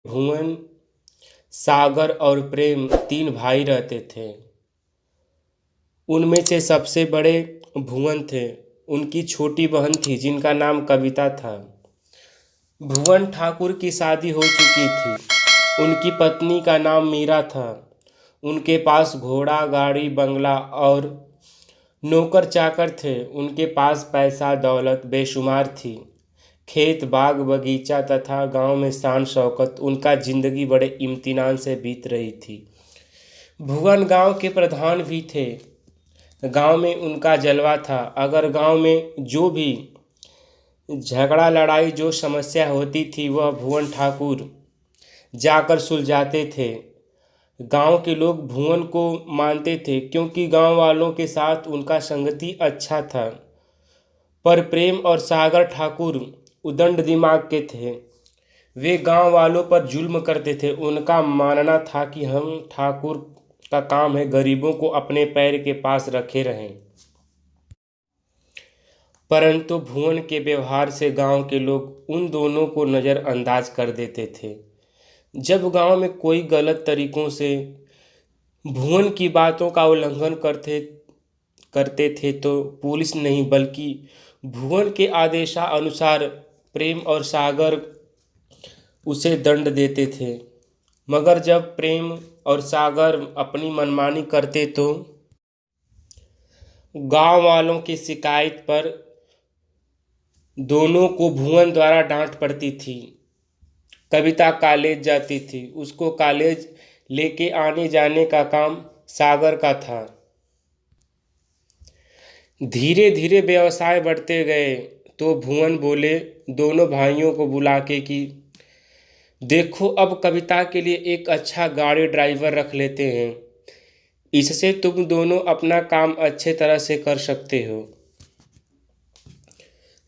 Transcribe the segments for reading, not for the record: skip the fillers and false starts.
भुवन, सागर और प्रेम तीन भाई रहते थे। उनमें से सबसे बड़े भुवन थे। उनकी छोटी बहन थी जिनका नाम कविता था। भुवन ठाकुर की शादी हो चुकी थी। उनकी पत्नी का नाम मीरा था। उनके पास घोड़ा, गाड़ी, बंगला और नौकर चाकर थे। उनके पास पैसा दौलत बेशुमार थी। खेत, बाग, बगीचा तथा गांव में शान शौकत। उनका जिंदगी बड़े इम्तिनान से बीत रही थी। भुवन गांव के प्रधान भी थे। गांव में उनका जलवा था। अगर गांव में जो भी झगड़ा, लड़ाई, जो समस्या होती थी वह भुवन ठाकुर जाकर सुलझाते थे। गांव के लोग भुवन को मानते थे क्योंकि गांव वालों के साथ उनका संगति अच्छा था। पर प्रेम और सागर ठाकुर उदंड दिमाग के थे। वे गांव वालों पर जुल्म करते थे। उनका मानना था कि हम ठाकुर का काम है गरीबों को अपने पैर के पास रखे रहें। परंतु भुवन के व्यवहार से गांव के लोग उन दोनों को नज़रअंदाज कर देते थे। जब गांव में कोई गलत तरीकों से भुवन की बातों का उल्लंघन करते थे तो पुलिस नहीं बल्कि भुवन के आदेशानुसार प्रेम और सागर उसे दंड देते थे। मगर जब प्रेम और सागर अपनी मनमानी करते तो गांव वालों की शिकायत पर दोनों को भुवन द्वारा डांट पड़ती थी। कविता कॉलेज जाती थी। उसको कॉलेज लेके आने जाने का काम सागर का था। धीरे धीरे व्यवसाय बढ़ते गए तो भुवन बोले दोनों भाइयों को बुला के कि देखो, अब कविता के लिए एक अच्छा गाड़ी ड्राइवर रख लेते हैं। इससे तुम दोनों अपना काम अच्छे तरह से कर सकते हो।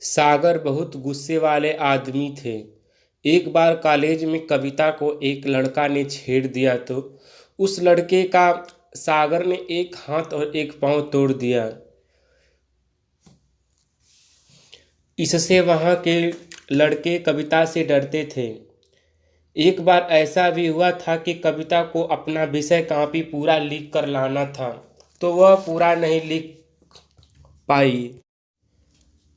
सागर बहुत गुस्से वाले आदमी थे। एक बार कॉलेज में कविता को एक लड़का ने छेड़ दिया तो उस लड़के का सागर ने एक हाथ और एक पांव तोड़ दिया। इससे वहाँ के लड़के कविता से डरते थे। एक बार ऐसा भी हुआ था कि कविता को अपना विषय कॉपी पूरा लिख कर लाना था तो वह पूरा नहीं लिख पाई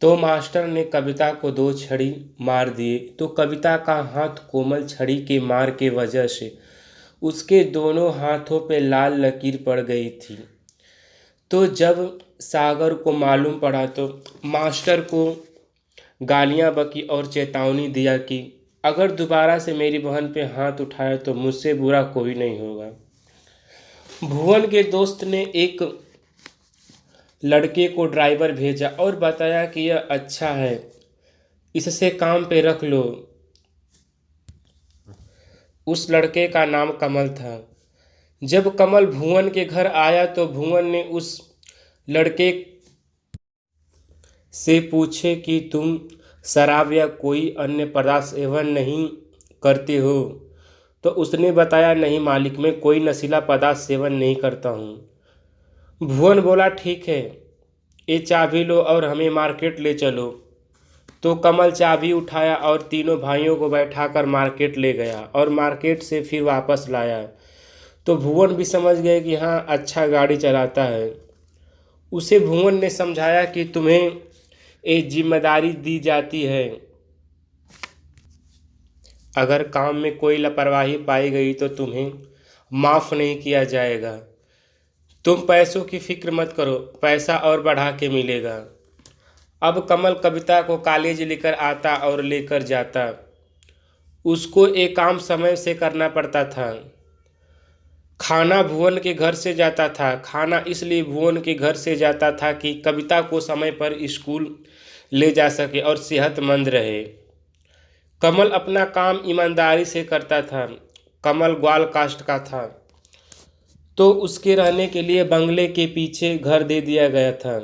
तो मास्टर ने कविता को 2 छड़ी मार दिए। तो कविता का हाथ कोमल छड़ी के मार के वजह से उसके दोनों हाथों पे लाल लकीर पड़ गई थी। तो जब सागर को मालूम पड़ा तो मास्टर को गालियां बकी और चेतावनी दिया कि अगर दोबारा से मेरी बहन पे हाथ उठाया तो मुझसे बुरा कोई नहीं होगा। भुवन के दोस्त ने एक लड़के को ड्राइवर भेजा और बताया कि यह अच्छा है, इससे काम पे रख लो। उस लड़के का नाम कमल था। जब कमल भुवन के घर आया तो भुवन ने उस लड़के से पूछे कि तुम शराब या कोई अन्य पदार्थ सेवन नहीं करते हो? तो उसने बताया नहीं मालिक, मैं कोई नशीला पदार्थ सेवन नहीं करता हूँ। भुवन बोला ठीक है, ये चाबी लो और हमें मार्केट ले चलो। तो कमल चाबी उठाया और तीनों भाइयों को बैठाकर मार्केट ले गया और मार्केट से फिर वापस लाया। तो भुवन भी समझ गए कि हाँ, अच्छा गाड़ी चलाता है। उसे भुवन ने समझाया कि तुम्हें एक जिम्मेदारी दी जाती है। अगर काम में कोई लापरवाही पाई गई तो तुम्हें माफ़ नहीं किया जाएगा। तुम पैसों की फिक्र मत करो, पैसा और बढ़ा के मिलेगा। अब कमल कविता को कॉलेज लेकर आता और लेकर जाता। उसको एक काम समय से करना पड़ता था। खाना भुवन के घर से जाता था। खाना इसलिए भुवन के घर से जाता था कि कविता को समय पर स्कूल ले जा सके और सेहतमंद रहे। कमल अपना काम ईमानदारी से करता था। कमल ग्वाल कास्ट का था तो उसके रहने के लिए बंगले के पीछे घर दे दिया गया था।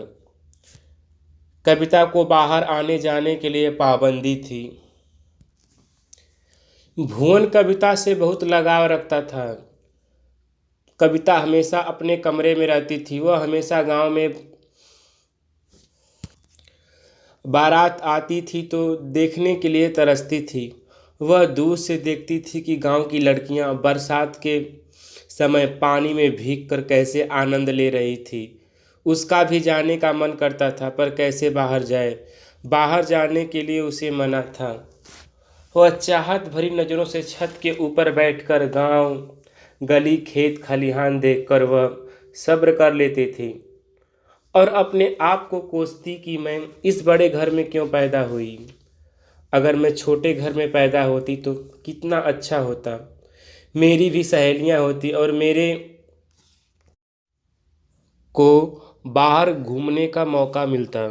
कविता को बाहर आने जाने के लिए पाबंदी थी। भुवन कविता से बहुत लगाव रखता था। कविता हमेशा अपने कमरे में रहती थी। वह हमेशा गांव में बारात आती थी तो देखने के लिए तरसती थी। वह दूर से देखती थी कि गांव की लड़कियां बरसात के समय पानी में भीग कर कैसे आनंद ले रही थी। उसका भी जाने का मन करता था, पर कैसे बाहर जाए। बाहर जाने के लिए उसे मना था। वह चाहत भरी नज़रों से छत के ऊपर बैठकर गांव, गली, खेत खलिहान देखकर वह सब्र कर लेती थी और अपने आप को कोसती कि मैं इस बड़े घर में क्यों पैदा हुई। अगर मैं छोटे घर में पैदा होती तो कितना अच्छा होता। मेरी भी सहेलियां होती और मेरे को बाहर घूमने का मौका मिलता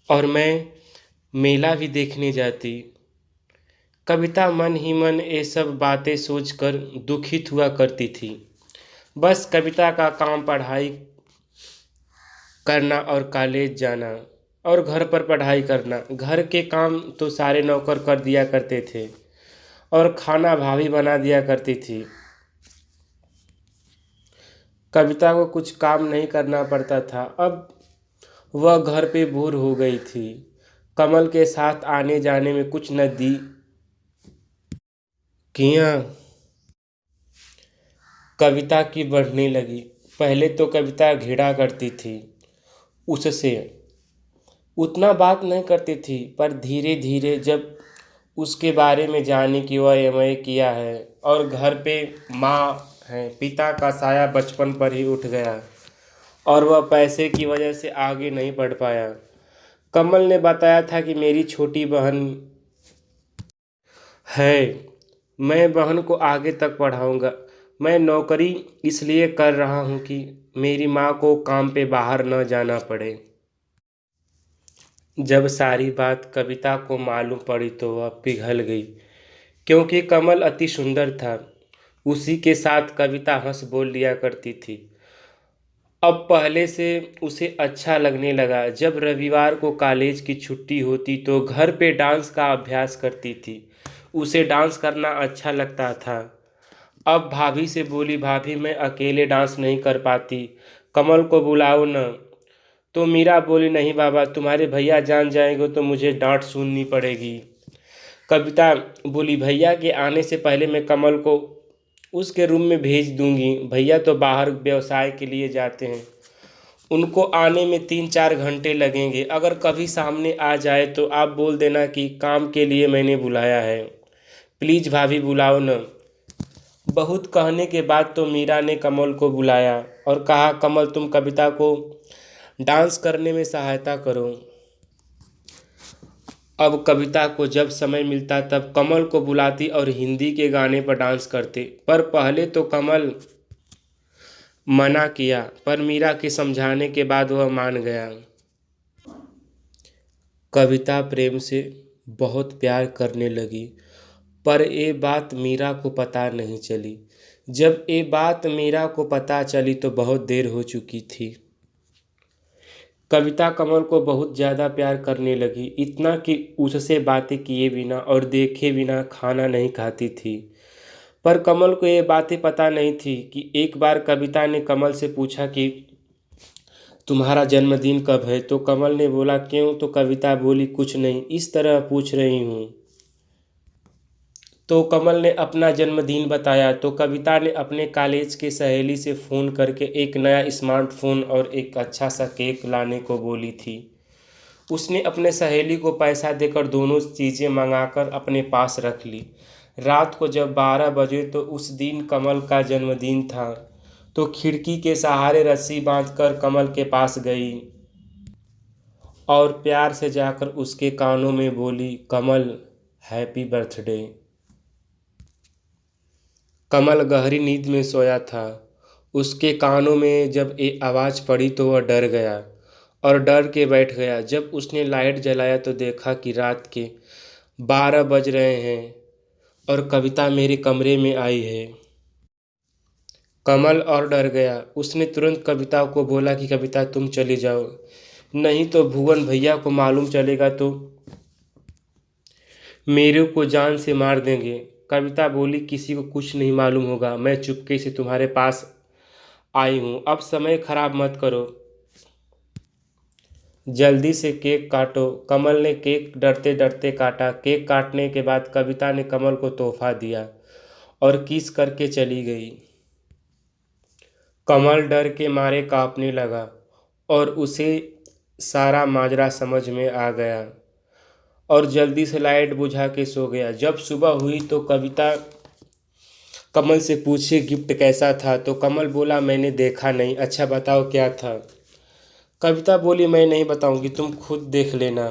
और मैं मेला भी देखने जाती। कविता मन ही मन ये सब बातें सोचकर दुखित हुआ करती थी। बस कविता का काम पढ़ाई करना और कॉलेज जाना और घर पर पढ़ाई करना। घर के काम तो सारे नौकर कर दिया करते थे और खाना भाभी बना दिया करती थी। कविता को कुछ काम नहीं करना पड़ता था। अब वह घर पे बोर हो गई थी। कमल के साथ आने जाने में कुछ न दी किया कविता की बढ़ने लगी। पहले तो कविता घृणा करती थी, उससे उतना बात नहीं करती थी, पर धीरे धीरे जब उसके बारे में जाने की वह एमए किया है और घर पे माँ है, पिता का साया बचपन पर ही उठ गया और वह पैसे की वजह से आगे नहीं बढ़ पाया। कमल ने बताया था कि मेरी छोटी बहन है, मैं बहन को आगे तक पढ़ाऊंगा। मैं नौकरी इसलिए कर रहा हूँ कि मेरी माँ को काम पे बाहर न जाना पड़े। जब सारी बात कविता को मालूम पड़ी तो वह पिघल गई, क्योंकि कमल अति सुंदर था। उसी के साथ कविता हंस बोल लिया करती थी। अब पहले से उसे अच्छा लगने लगा। जब रविवार को कॉलेज की छुट्टी होती तो घर पे डांस का अभ्यास करती थी। उसे डांस करना अच्छा लगता था। अब भाभी से बोली, भाभी मैं अकेले डांस नहीं कर पाती, कमल को बुलाओ न। तो मीरा बोली, नहीं बाबा, तुम्हारे भैया जान जाएंगे तो मुझे डांट सुननी पड़ेगी। कविता बोली, भैया के आने से पहले मैं कमल को उसके रूम में भेज दूंगी। भैया तो बाहर व्यवसाय के लिए जाते हैं, उनको आने में 3-4 घंटे लगेंगे। अगर कभी सामने आ जाए तो आप बोल देना कि काम के लिए मैंने बुलाया है। प्लीज़ भाभी बुलाओ न। बहुत कहने के बाद तो मीरा ने कमल को बुलाया और कहा, कमल तुम कविता को डांस करने में सहायता करो। अब कविता को जब समय मिलता तब कमल को बुलाती और हिंदी के गाने पर डांस करते। पर पहले तो कमल मना किया, पर मीरा के समझाने के बाद वह मान गया। कविता प्रेम से बहुत प्यार करने लगी, पर ये बात मीरा को पता नहीं चली। जब ये बात मीरा को पता चली तो बहुत देर हो चुकी थी। कविता कमल को बहुत ज़्यादा प्यार करने लगी, इतना कि उससे बातें किए बिना और देखे बिना खाना नहीं खाती थी। पर कमल को ये बातें पता नहीं थी कि एक बार कविता ने कमल से पूछा कि तुम्हारा जन्मदिन कब है। तो कमल ने बोला, क्यों। तो कविता बोली, कुछ नहीं, इस तरह पूछ रही हूँ। तो कमल ने अपना जन्मदिन बताया। तो कविता ने अपने कॉलेज के सहेली से फ़ोन करके एक नया स्मार्टफोन और एक अच्छा सा केक लाने को बोली थी। उसने अपने सहेली को पैसा देकर दोनों चीज़ें मंगाकर अपने पास रख ली। रात को जब 12 बजे तो उस दिन कमल का जन्मदिन था, तो खिड़की के सहारे रस्सी बांधकर कमल के पास गई और प्यार से जाकर उसके कानों में बोली, कमल हैप्पी बर्थडे। कमल गहरी नींद में सोया था। उसके कानों में जब ये आवाज़ पड़ी तो वह डर गया और डर के बैठ गया। जब उसने लाइट जलाया तो देखा कि रात के 12 बज रहे हैं और कविता मेरे कमरे में आई है। कमल और डर गया। उसने तुरंत कविता को बोला कि कविता तुम चली जाओ, नहीं तो भुवन भैया को मालूम चलेगा तो मेरे को जान से मार देंगे। कविता बोली, किसी को कुछ नहीं मालूम होगा, मैं चुपके से तुम्हारे पास आई हूँ, अब समय खराब मत करो। जल्दी से केक काटो। कमल ने केक डरते डरते काटा। केक काटने के बाद कविता ने कमल को तोहफा दिया और किस करके चली गई। कमल डर के मारे कांपने लगा और उसे सारा माजरा समझ में आ गया और जल्दी से लाइट बुझा के सो गया। जब सुबह हुई तो कविता कमल से पूछे गिफ्ट कैसा था, तो कमल बोला मैंने देखा नहीं। अच्छा बताओ क्या था। कविता बोली मैं नहीं बताऊंगी, तुम खुद देख लेना।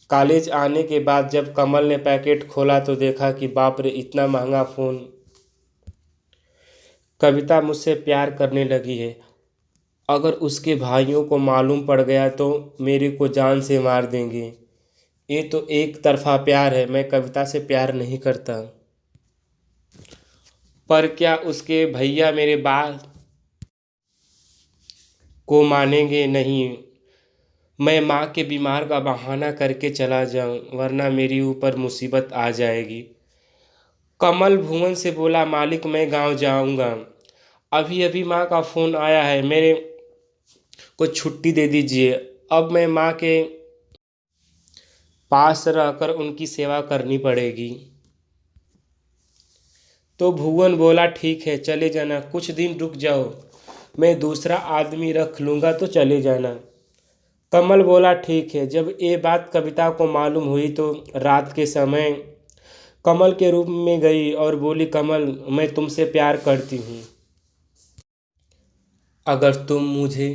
कॉलेज आने के बाद जब कमल ने पैकेट खोला तो देखा कि बाप रे इतना महंगा फ़ोन। कविता मुझसे प्यार करने लगी है। अगर उसके भाइयों को मालूम पड़ गया तो मेरे को जान से मार देंगे। ये तो एक तरफा प्यार है, मैं कविता से प्यार नहीं करता। पर क्या उसके भैया मेरे बात को मानेंगे? नहीं, मैं माँ के बीमार का बहाना करके चला जाऊं, वरना मेरी ऊपर मुसीबत आ जाएगी। कमल भुवन से बोला मालिक मैं गांव जाऊंगा, अभी अभी माँ का फ़ोन आया है, मेरे को छुट्टी दे दीजिए। अब मैं माँ के पास रहकर उनकी सेवा करनी पड़ेगी। तो भुवन बोला ठीक है चले जाना, कुछ दिन रुक जाओ, मैं दूसरा आदमी रख लूँगा तो चले जाना। कमल बोला ठीक है। जब ये बात कविता को मालूम हुई तो रात के समय कमल के रूम में गई और बोली कमल मैं तुमसे प्यार करती हूँ, अगर तुम मुझे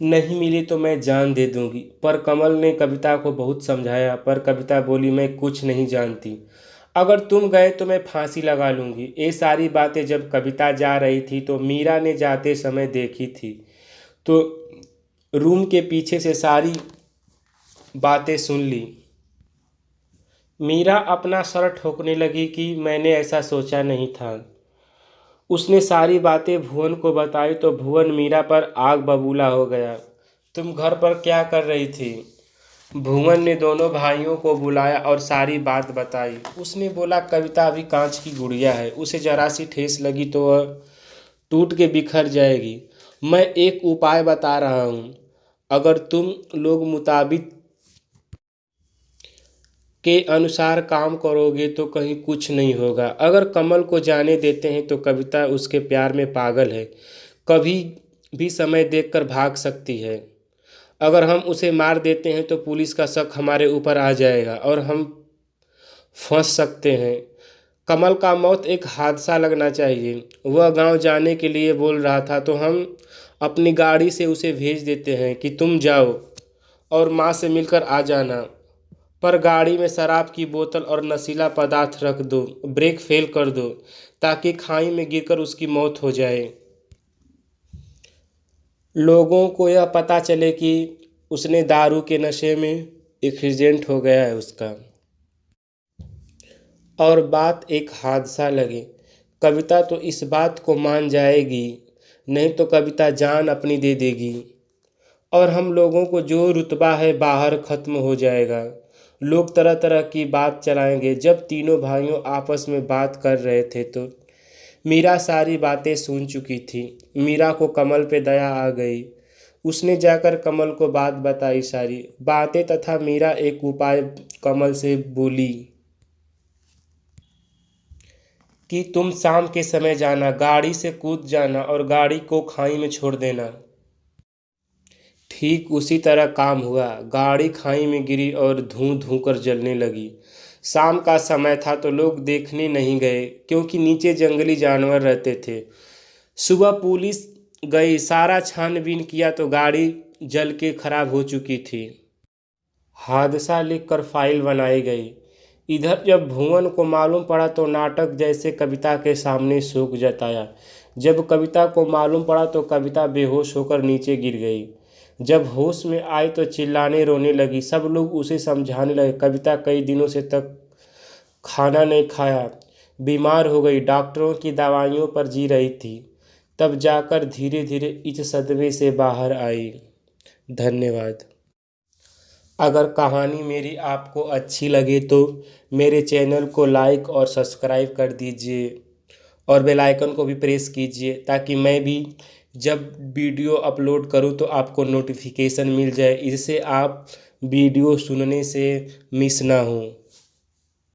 नहीं मिली तो मैं जान दे दूंगी। पर कमल ने कविता को बहुत समझाया, पर कविता बोली मैं कुछ नहीं जानती, अगर तुम गए तो मैं फांसी लगा लूँगी। ये सारी बातें जब कविता जा रही थी तो मीरा ने जाते समय देखी थी, तो रूम के पीछे से सारी बातें सुन ली। मीरा अपना सर ठोकने लगी कि मैंने ऐसा सोचा नहीं था। उसने सारी बातें भुवन को बताई तो भुवन मीरा पर आग बबूला हो गया। तुम घर पर क्या कर रही थी? भुवन ने दोनों भाइयों को बुलाया और सारी बात बताई। उसने बोला कविता अभी कांच की गुड़िया है, उसे जरा सी ठेस लगी तो वह टूट के बिखर जाएगी। मैं एक उपाय बता रहा हूँ, अगर तुम लोग मुताबिक के अनुसार काम करोगे तो कहीं कुछ नहीं होगा। अगर कमल को जाने देते हैं तो कविता उसके प्यार में पागल है, कभी भी समय देखकर भाग सकती है। अगर हम उसे मार देते हैं तो पुलिस का शक हमारे ऊपर आ जाएगा और हम फंस सकते हैं। कमल का मौत एक हादसा लगना चाहिए। वह गांव जाने के लिए बोल रहा था तो हम अपनी गाड़ी से उसे भेज देते हैं कि तुम जाओ और माँ से मिलकर आ जाना। पर गाड़ी में शराब की बोतल और नशीला पदार्थ रख दो, ब्रेक फेल कर दो ताकि खाई में गिरकर उसकी मौत हो जाए। लोगों को यह पता चले कि उसने दारू के नशे में एक्सीडेंट हो गया है उसका, और बात एक हादसा लगे। कविता तो इस बात को मान जाएगी, नहीं तो कविता जान अपनी दे देगी और हम लोगों को जो रुतबा है बाहर ख़त्म हो जाएगा। लोग तरह तरह की बात चलाएंगे। जब तीनों भाइयों आपस में बात कर रहे थे तो मीरा सारी बातें सुन चुकी थी। मीरा को कमल पे दया आ गई। उसने जाकर कमल को बात बताई सारी बातें, तथा मीरा एक उपाय कमल से बोली कि तुम शाम के समय जाना, गाड़ी से कूद जाना और गाड़ी को खाई में छोड़ देना। ठीक उसी तरह काम हुआ। गाड़ी खाई में गिरी और धूं धूं कर जलने लगी। शाम का समय था तो लोग देखने नहीं गए क्योंकि नीचे जंगली जानवर रहते थे। सुबह पुलिस गई, सारा छानबीन किया तो गाड़ी जल के खराब हो चुकी थी। हादसा लिखकर फाइल बनाई गई। इधर जब भुवन को मालूम पड़ा तो नाटक जैसे कविता के सामने शोक जताया। जब कविता को मालूम पड़ा तो कविता बेहोश होकर नीचे गिर गई। जब होश में आई तो चिल्लाने रोने लगी। सब लोग उसे समझाने लगे। कविता कई दिनों से तक खाना नहीं खाया, बीमार हो गई, डॉक्टरों की दवाइयों पर जी रही थी। तब जाकर धीरे धीरे इस सदमे से बाहर आई। धन्यवाद। अगर कहानी मेरी आपको अच्छी लगे तो मेरे चैनल को लाइक और सब्सक्राइब कर दीजिए और बेल आइकन को भी प्रेस कीजिए ताकि मैं भी जब वीडियो अपलोड करूँ तो आपको नोटिफिकेशन मिल जाए, इससे आप वीडियो सुनने से मिस ना हो।